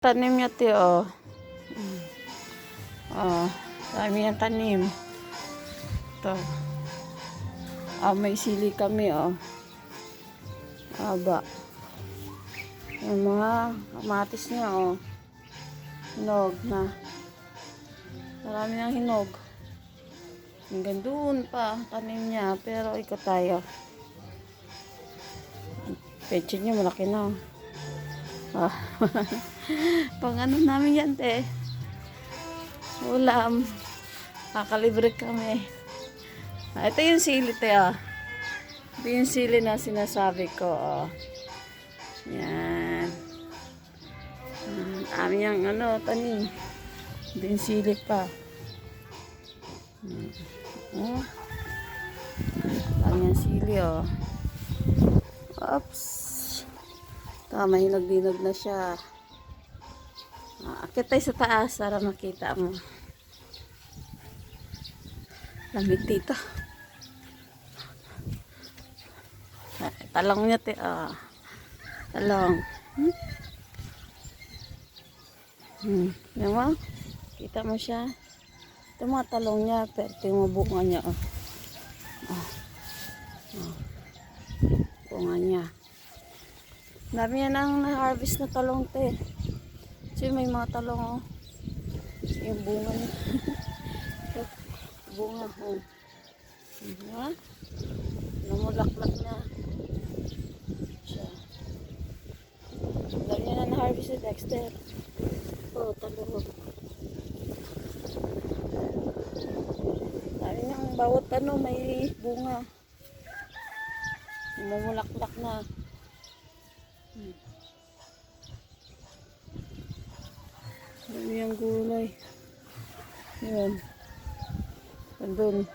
Tanim niya, te, oh. Oh, dami niyang tanim. Ito. May sili kami, oh. Aba. Yung mga kamatis niya, oh. Hinog na. Marami ng hinog. Hanggang doon pa, tanim niya. Pero ikot tayo. Peche niya, malaki na. Ah. Pang ano namin yan, te. Ulam. Kakalibre kami. Ito yung sili, te, oh. Ito yung sili na sinasabi ko, oh. Yan. Amin yung tanim. Ito yung sili pa. Oh. Amin yung sili, oh. Oops. Ito, mahinog-dinog na siya. Akit tayo sa taas para makita mo. Lamig dito. Talong niya, te. Talong. Yan mo? Kita mo siya? Ito mga talong niya. Pero ito yung bunga niya. Bunga niya. Dami yan ang na-harvest na talong, te. So may mga talong, oh. Yung bunga niya. Bunga, oh. Diba? Namulaklak na. Siya. Dami yan ang na-harvest na Dexter. Oh, talong. Dami niyang bawat may bunga. Namulaklak na. Dami yung gulay. Yan. Andun.